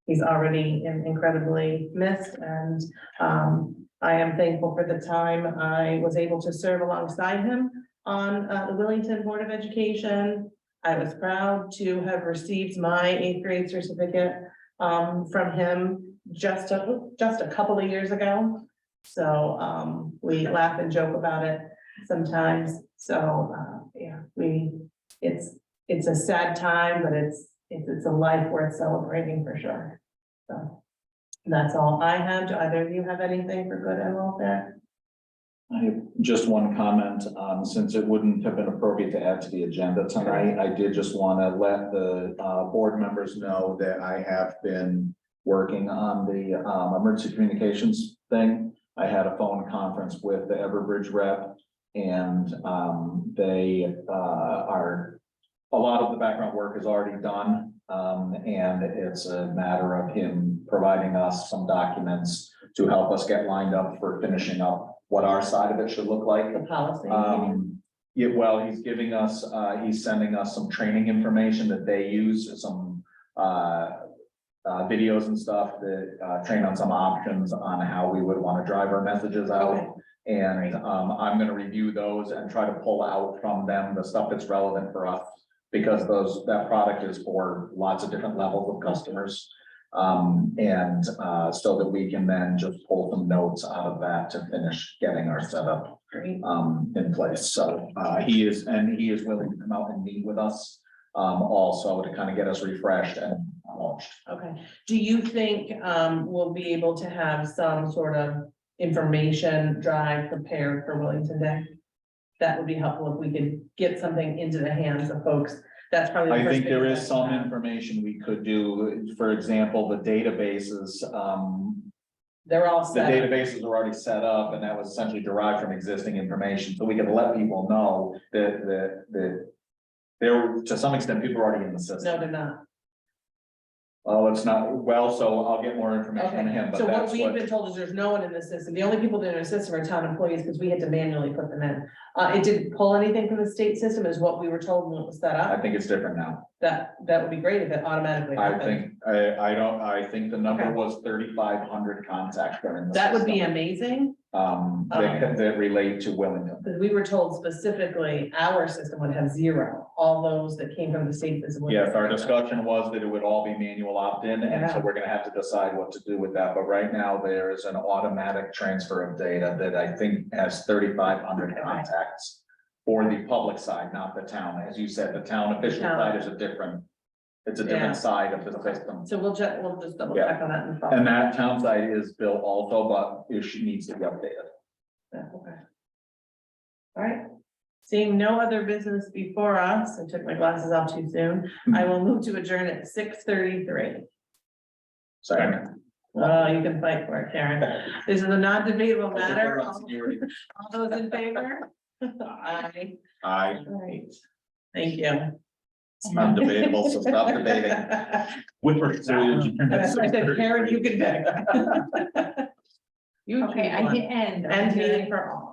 he's already incredibly missed, and I am thankful for the time I was able to serve alongside him on the Wellington Board of Education. I was proud to have received my 8th grade certificate from him just a couple of years ago. So we laugh and joke about it sometimes. So yeah, it's a sad time, but it's a life worth celebrating for sure. So that's all I have. Do either of you have anything for good and welfare? I have just one comment, since it wouldn't have been appropriate to add to the agenda tonight, I did just want to let the board members know that I have been working on the emergency communications thing. I had a phone conference with the Everbridge rep, and they are, a lot of the background work is already done, and it's a matter of him providing us some documents to help us get lined up for finishing up what our side of it should look like. The policy. Yeah, well, he's giving us, he's sending us some training information that they use, some videos and stuff that train on some options on how we would want to drive our messages out. Okay. And I'm gonna review those and try to pull out from them the stuff that's relevant for us, because that product is for lots of different levels of customers. So that we can then just pull some notes out of that to finish getting our setup Great. in place. So he is willing to come out and meet with us also to kind of get us refreshed and launched. Okay. Do you think we'll be able to have some sort of information drive prepared for Wellington Day? That would be helpful if we could get something into the hands of folks. That's probably. the I first think thing there that is some have. information we could do. For example, the databases, They're all the set. databases are already set up, and that was essentially derived from existing information. So we can let people know that there, to some extent, people are already in the No, system. they're not. Oh, it's not, well, so I'll get more information from him, Okay, but so what that's we've what, been told is there's no one in the system. The only people that are in the system are town employees, because we had to manually put them in. It didn't pull anything from the state system, is what we were told when it was set I up. think it's different now. That would be great if it automatically I happened. think, I think the number Okay. was 3,500 contacts that are in the That would be system, amazing, that relate to Wellington. because we were told specifically our system would have 0. All those that came from the state system. would be Yes, our 0. discussion was that it would all be manual opt-in, and so Yeah. we're gonna have to decide what to do with that. But right now, there is an automatic transfer of data that I think has 3,500 Okay. contacts for the public side, not the town. As you said, the town official Town. side is a different, it's a Yeah. different side of the system. So we'll just double Yeah. check on that and follow. And that town side is built also, but it needs to be updated. Yeah, okay. All right. Seeing no other business before us, I took my glasses off too soon. I will move to adjourn at 6:33. Second. Oh, you can fight for it, Karen. This is a non-debatable matter. All those in favor? Aye. Aye. All right. Thank you. It's not debatable, so stop debating. With precision. That's why I said, Karen, you can pick. You Okay, I choose one. hit end. End meeting for all.